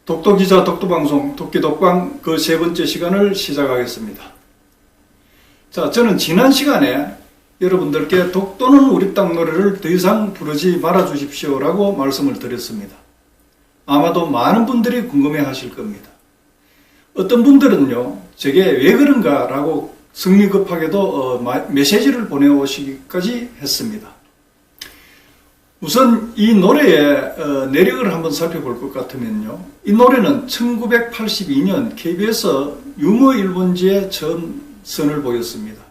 독도기자 독도방송 독기독방 그 세 번째 시간을 시작하겠습니다. 자, 저는 지난 시간에 여러분들께 독도는 우리 땅 노래를 더 이상 부르지 말아 주십시오 라고 말씀을 드렸습니다. 아마도 많은 분들이 궁금해 하실 겁니다. 어떤 분들은요, 제게 왜 그런가 라고 성미급하게도 메시지를 보내오시기까지 했습니다. 우선 이 노래의 내력을 한번 살펴볼 것 같으면요, 이 노래는 1982년 KBS 유머 일본지에 처음 선을 보였습니다.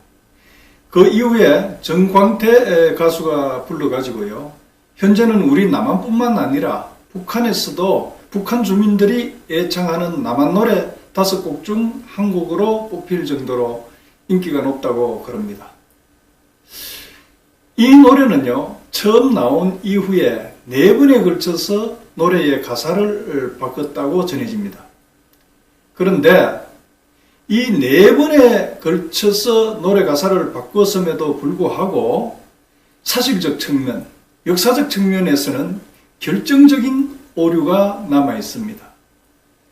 그 이후에 정광태 가수가 불러가지고요, 현재는 우리 남한뿐만 아니라 북한에서도 북한 주민들이 애창하는 남한 노래 5곡 중 한 곡으로 뽑힐 정도로 인기가 높다고 그럽니다. 이 노래는요, 처음 나온 이후에 4번에 걸쳐서 노래의 가사를 바꿨다고 전해집니다. 그런데 이 4번에 걸쳐서 노래 가사를 바꿨음에도 불구하고 사실적 측면, 역사적 측면에서는 결정적인 오류가 남아 있습니다.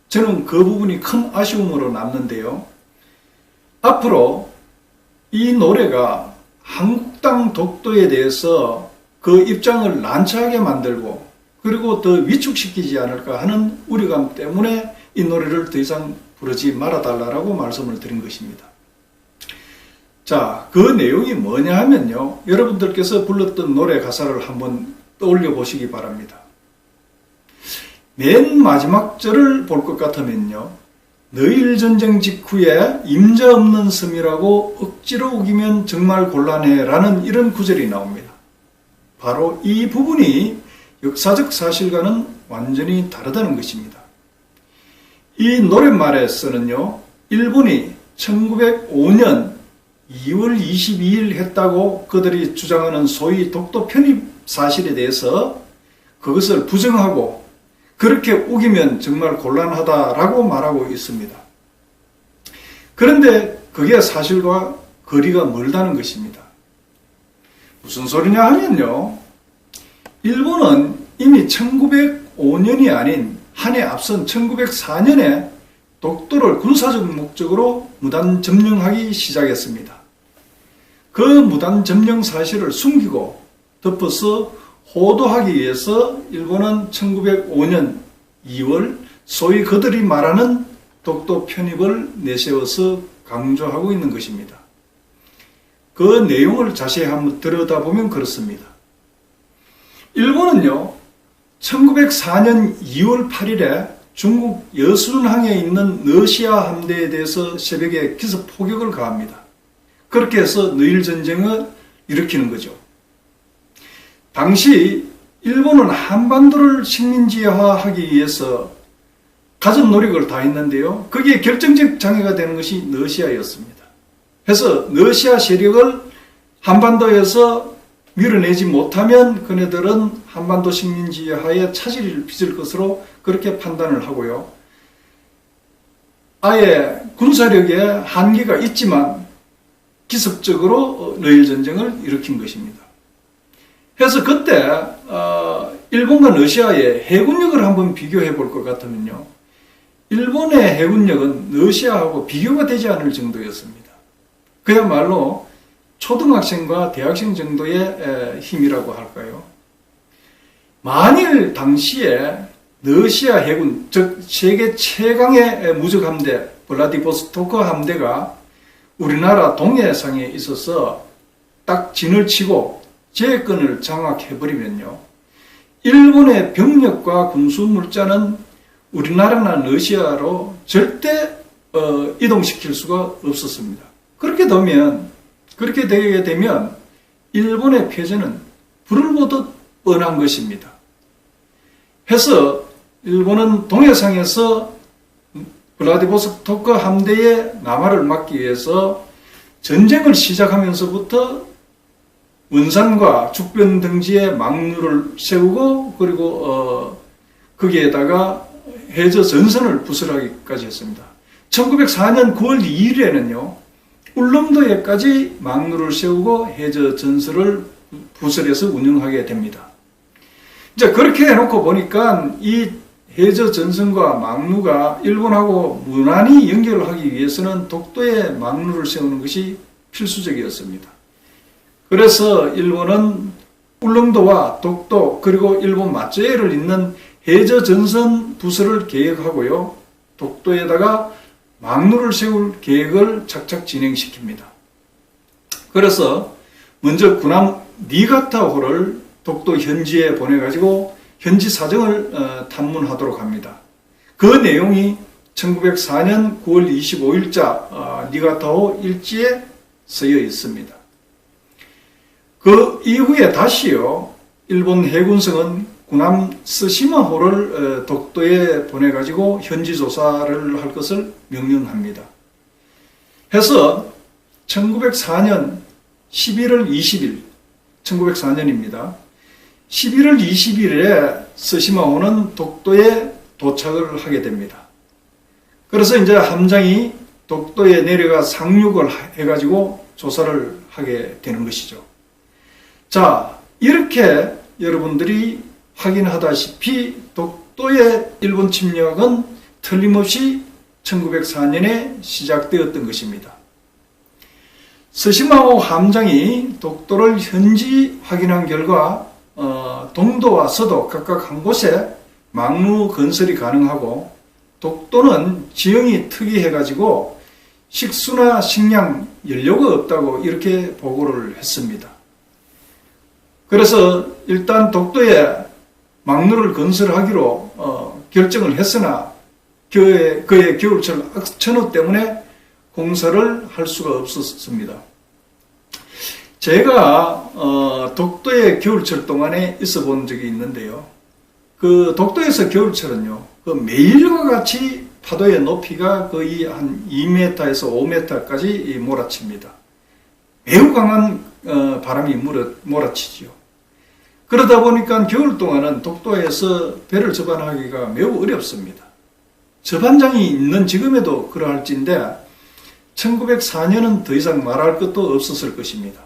저는 그 부분이 큰 아쉬움으로 남는데요. 앞으로 이 노래가 한국 땅 독도에 대해서 그 입장을 난처하게 만들고 그리고 더 위축시키지 않을까 하는 우려감 때문에 이 노래를 더 이상 부르지 말아달라고 말씀을 드린 것입니다. 자, 그 내용이 뭐냐 하면요, 여러분들께서 불렀던 노래 가사를 한번 떠올려 보시기 바랍니다. 맨 마지막 절을 볼 것 같으면요, 너일 전쟁 직후에 임자 없는 섬이라고 억지로 우기면 정말 곤란해 라는 이런 구절이 나옵니다. 바로 이 부분이 역사적 사실과는 완전히 다르다는 것입니다. 이 노랫말에서는요, 일본이 1905년 2월 22일 했다고 그들이 주장하는 소위 독도 편입 사실에 대해서 그것을 부정하고 그렇게 우기면 정말 곤란하다라고 말하고 있습니다. 그런데 그게 사실과 거리가 멀다는 것입니다. 무슨 소리냐 하면요, 일본은 이미 1905년이 아닌 한 해 앞선 1904년에 독도를 군사적 목적으로 무단 점령하기 시작했습니다. 그 무단 점령 사실을 숨기고 덮어서 호도하기 위해서 일본은 1905년 2월 소위 그들이 말하는 독도 편입을 내세워서 강조하고 있는 것입니다. 그 내용을 자세히 한번 들여다보면 그렇습니다. 일본은요, 1904년 2월 8일에 중국 여순항에 있는 러시아 함대에 대해서 새벽에 기습 포격을 가합니다. 그렇게 해서 너일 전쟁을 일으키는 거죠. 당시 일본은 한반도를 식민지화하기 위해서 가진 노력을 다했는데요, 거기에 결정적 장애가 되는 것이 러시아였습니다. 그래서 러시아 세력을 한반도에서 밀어내지 못하면 그네들은 한반도 식민지화에 차질을 빚을 것으로 그렇게 판단을 하고요, 아예 군사력에 한계가 있지만 기습적으로 러일 전쟁을 일으킨 것입니다. 그래서 그때 일본과 러시아의 해군력을 한번 비교해 볼 것 같으면요, 일본의 해군력은 러시아하고 비교가 되지 않을 정도였습니다. 그야말로 초등학생과 대학생 정도의 힘이라고 할까요? 만일 당시에 러시아 해군, 즉 세계 최강의 무적함대 블라디보스토크 함대가 우리나라 동해상에 있어서 딱 진을 치고 제해권을 장악해버리면요, 일본의 병력과 군수물자는 우리나라나 러시아로 절대 이동시킬 수가 없었습니다. 그렇게 되게 되면 일본의 패전은 불을 보듯 뻔한 것입니다. 해서 일본은 동해상에서 블라디보스토크 함대의 남하를 막기 위해서 전쟁을 시작하면서부터 원산과 죽변 등지에 망루를 세우고 그리고 거기에다가 해저 전선을 부설하기까지 했습니다. 1904년 9월 2일에는요, 울릉도에까지 망루를 세우고 해저 전선을 부설해서 운영하게 됩니다. 이제 그렇게 해놓고 보니까 이 해저 전선과 망루가 일본하고 무난히 연결을 하기 위해서는 독도에 망루를 세우는 것이 필수적이었습니다. 그래서 일본은 울릉도와 독도 그리고 일본 맞저해를 잇는 해저 전선 부설을 계획하고요. 독도에다가 망루를 세울 계획을 착착 진행시킵니다. 그래서 먼저 군함 니가타호를 독도 현지에 보내가지고 현지 사정을 탐문하도록 합니다. 그 내용이 1904년 9월 25일자 니가타호 일지에 쓰여 있습니다. 그 이후에 다시요, 일본 해군성은 군함 스시마호를 독도에 보내가지고 현지 조사를 할 것을 명령합니다. 해서 1904년 11월 20일, 1904년입니다. 11월 20일에 스시마호는 독도에 도착을 하게 됩니다. 그래서 이제 함장이 독도에 내려가 상륙을 해가지고 조사를 하게 되는 것이죠. 자, 이렇게 여러분들이 확인하다시피 독도의 일본 침략은 틀림없이 1904년에 시작되었던 것입니다. 스시마호 함장이 독도를 현지 확인한 결과 동도와 서도 각각 한 곳에 망루 건설이 가능하고 독도는 지형이 특이해가지고 식수나 식량, 연료가 없다고 이렇게 보고를 했습니다. 그래서 일단 독도에 망루를 건설하기로 결정을 했으나 그의 겨울철 악천후 때문에 공사를 할 수가 없었습니다. 제가 독도의 겨울철 동안에 있어 본 적이 있는데요. 그 독도에서 겨울철은요, 그 매일과 같이 파도의 높이가 거의 한 2m에서 5m까지 몰아칩니다. 매우 강한 바람이 몰아치지요. 그러다 보니까 겨울 동안은 독도에서 배를 접안하기가 매우 어렵습니다. 접안장이 있는 지금에도 그러할진데 1904년은 더 이상 말할 것도 없었을 것입니다.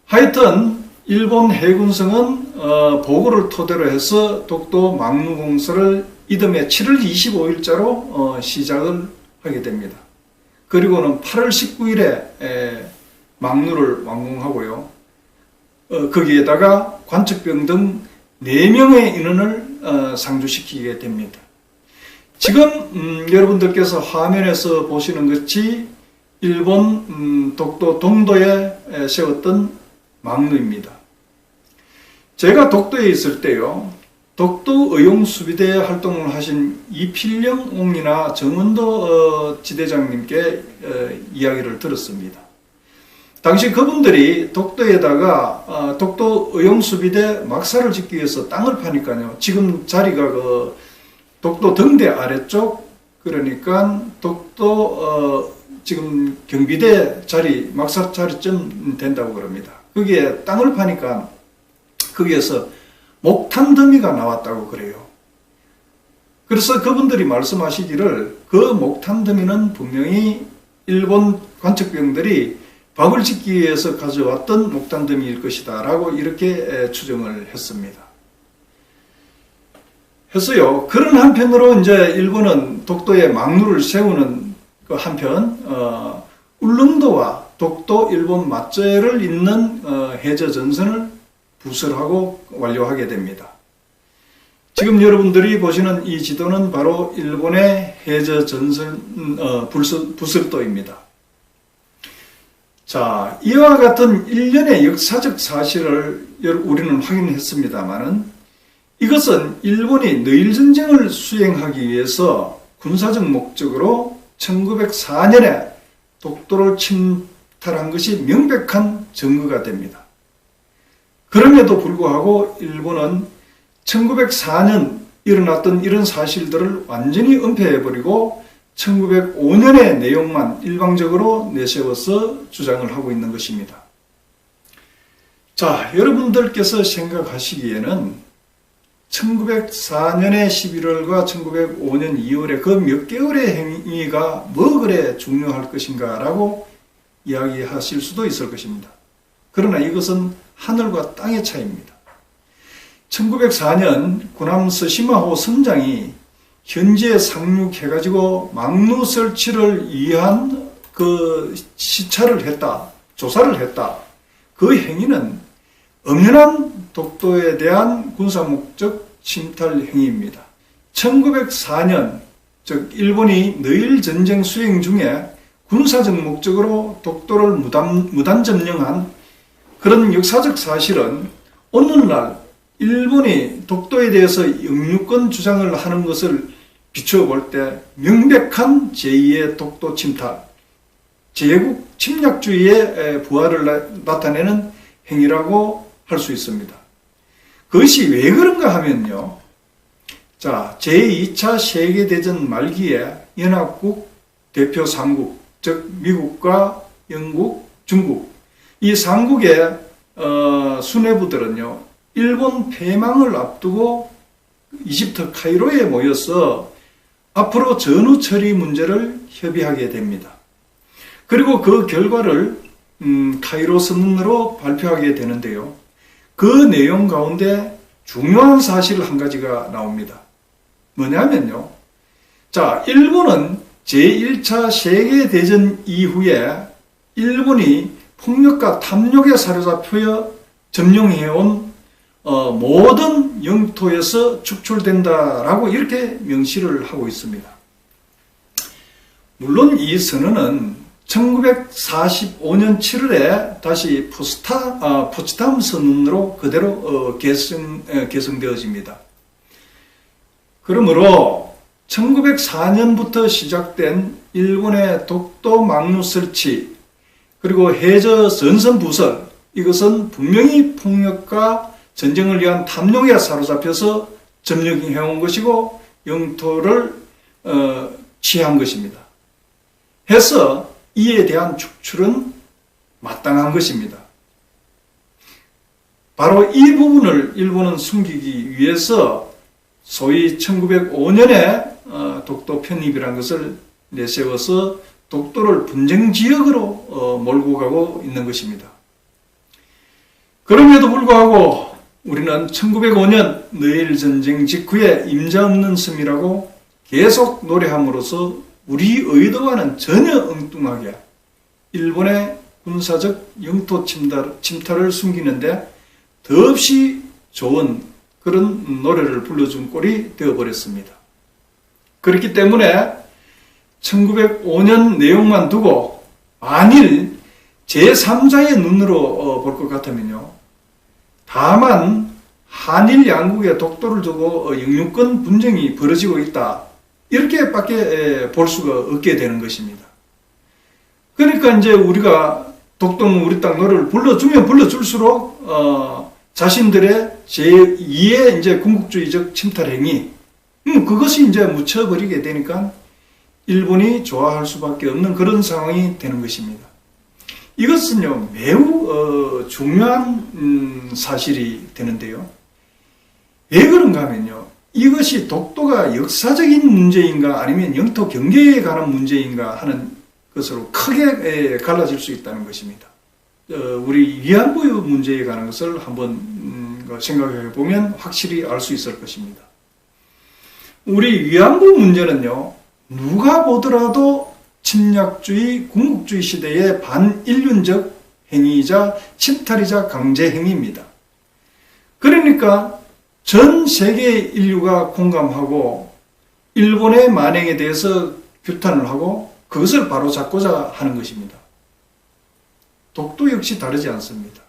하여튼 일본 해군성은 보고를 토대로 해서 독도 망루 공사를 이듬해 7월 25일자로 시작을 하게 됩니다. 그리고는 8월 19일에 망루를 완공하고요. 거기에다가 관측병 등 4명의 인원을 상주시키게 됩니다. 지금 여러분들께서 화면에서 보시는 것이 일본 독도 동도에 세웠던 망루입니다. 제가 독도에 있을 때요, 독도 의용수비대 활동을 하신 이필령 옹이나 정은도 지대장님께 이야기를 들었습니다. 당시 그분들이 독도에다가 독도 의용수비대 막사를 짓기 위해서 땅을 파니까요, 지금 자리가 그 독도 등대 아래쪽, 그러니까 독도 지금 경비대 자리, 막사 자리쯤 된다고 그럽니다. 거기에 땅을 파니까 거기에서 목탄 더미가 나왔다고 그래요. 그래서 그분들이 말씀하시기를 그 목탄 더미는 분명히 일본 관측병들이 밥을 짓기 위해서 가져왔던 목탄 더미일 것이다 라고 이렇게 추정을 했습니다. 해서요, 그런 한편으로 이제 일본은 독도에 망루를 세우는 그 한편, 울릉도와 독도 일본 맞저해를 잇는 해저 전선을 부설하고 완료하게 됩니다. 지금 여러분들이 보시는 이 지도는 바로 일본의 해저 전선 부설도입니다. 자, 이와 같은 일련의 역사적 사실을 우리는 확인했습니다만은 이것은 일본이 느일전쟁을 수행하기 위해서 군사적 목적으로 1904년에 독도를 침탈한 것이 명백한 증거가 됩니다. 그럼에도 불구하고 일본은 1904년 일어났던 이런 사실들을 완전히 은폐해버리고 1905년의 내용만 일방적으로 내세워서 주장을 하고 있는 것입니다. 자, 여러분들께서 생각하시기에는 1904년의 11월과 1905년 2월의 그 몇 개월의 행위가 뭐 그래 중요할 것인가 라고 이야기하실 수도 있을 것입니다. 그러나 이것은 하늘과 땅의 차이입니다. 1904년 군함 스시마호 선장이 현지에 상륙해가지고 막루 설치를 위한 그 시찰을 했다, 조사를 했다. 그 행위는 엄연한 독도에 대한 군사 목적 침탈 행위입니다. 1904년, 즉 일본이 너일 전쟁 수행 중에 군사적 목적으로 독도를 무단 점령한 그런 역사적 사실은 오늘날 일본이 독도에 대해서 영유권 주장을 하는 것을 비추어 볼 때 명백한 제2의 독도 침탈, 제국 침략주의의 부활을 나타내는 행위라고 할 수 있습니다. 그것이 왜 그런가 하면요. 자, 제2차 세계대전 말기에 연합국 대표 3국, 즉 미국과 영국, 중국, 이 3국의 수뇌부들은요. 일본 패망을 앞두고 이집트 카이로에 모여서 앞으로 전후 처리 문제를 협의하게 됩니다. 그리고 그 결과를 카이로 선언으로 발표하게 되는데요. 그 내용 가운데 중요한 사실 한 가지가 나옵니다. 뭐냐면요. 자, 일본은 제1차 세계대전 이후에 일본이 폭력과 탐욕에 사로잡혀 점령해온 모든 영토에서 축출된다라고 이렇게 명시를 하고 있습니다. 물론 이 선언은 1945년 7월에 다시 포츠담 선언으로 그대로 개성되어집니다. 그러므로 1904년부터 시작된 일본의 독도 막루 설치 그리고 해저 전선 부설, 이것은 분명히 폭력과 전쟁을 위한 탐욕에 사로잡혀서 점령해온 것이고 영토를 취한 것입니다. 해서 이에 대한 축출은 마땅한 것입니다. 바로 이 부분을 일본은 숨기기 위해서 소위 1905년에 독도 편입이라는 것을 내세워서 독도를 분쟁지역으로 몰고 가고 있는 것입니다. 그럼에도 불구하고 우리는 1905년 너일전쟁 직후에 임자 없는 섬이라고 계속 노래함으로써 우리 의도와는 전혀 엉뚱하게 일본의 군사적 영토 침탈을 숨기는데 더없이 좋은 그런 노래를 불러준 꼴이 되어버렸습니다. 그렇기 때문에 1905년 내용만 두고 만일 제3자의 눈으로 볼 것 같으면요. 다만 한일 양국의 독도를 두고 영유권 분쟁이 벌어지고 있다. 이렇게밖에 볼 수가 없게 되는 것입니다. 그러니까 이제 우리가 독도는 우리 땅 노래를 불러주면 불러줄수록 자신들의 제2의 이제 군국주의적 침탈 행위, 그것이 이제 묻혀버리게 되니까 일본이 좋아할 수밖에 없는 그런 상황이 되는 것입니다. 이것은요 매우 중요한 사실이 되는데요. 왜 그런가 하면요. 이것이 독도가 역사적인 문제인가 아니면 영토 경계에 관한 문제인가 하는 것으로 크게 갈라질 수 있다는 것입니다. 우리 위안부 문제에 관한 것을 한번 생각해 보면 확실히 알 수 있을 것입니다. 우리 위안부 문제는요. 누가 보더라도 침략주의, 군국주의 시대의 반인륜적 행위이자 침탈이자 강제 행위입니다. 그러니까 전 세계 인류가 공감하고 일본의 만행에 대해서 규탄을 하고 그것을 바로잡고자 하는 것입니다. 독도 역시 다르지 않습니다.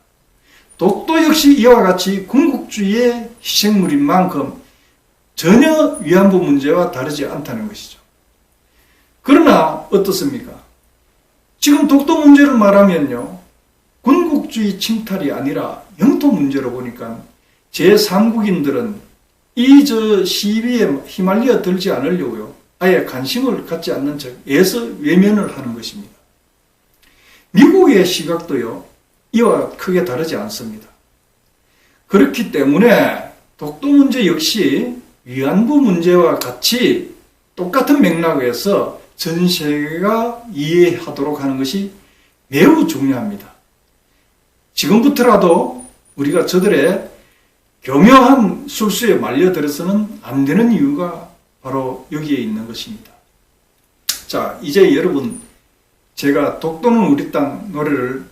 독도 역시 이와 같이 군국주의의 희생물인 만큼 전혀 위안부 문제와 다르지 않다는 것이죠. 그러나 어떻습니까? 지금 독도 문제를 말하면요. 군국주의 침탈이 아니라 영토 문제로 보니까 제3국인들은 이 시비에 휘말려 들지 않으려고요. 아예 관심을 갖지 않는 척 애서 외면을 하는 것입니다. 미국의 시각도요. 이와 크게 다르지 않습니다. 그렇기 때문에 독도 문제 역시 위안부 문제와 같이 똑같은 맥락에서 전 세계가 이해하도록 하는 것이 매우 중요합니다. 지금부터라도 우리가 저들의 교묘한 술수에 말려들어서는 안 되는 이유가 바로 여기에 있는 것입니다. 자, 이제 여러분, 제가 독도는 우리 땅 노래를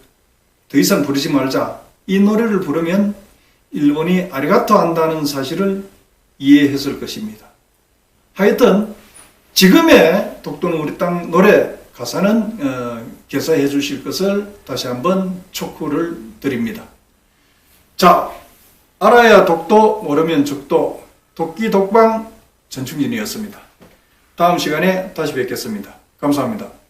더 이상 부르지 말자, 이 노래를 부르면 일본이 아리가토 한다는 사실을 이해했을 것입니다. 하여튼 지금의 독도는 우리 땅 노래 가사는 개사해 주실 것을 다시 한번 촉구를 드립니다. 자, 알아야 독도, 모르면 적도, 도끼 독방 전충진이었습니다. 다음 시간에 다시 뵙겠습니다. 감사합니다.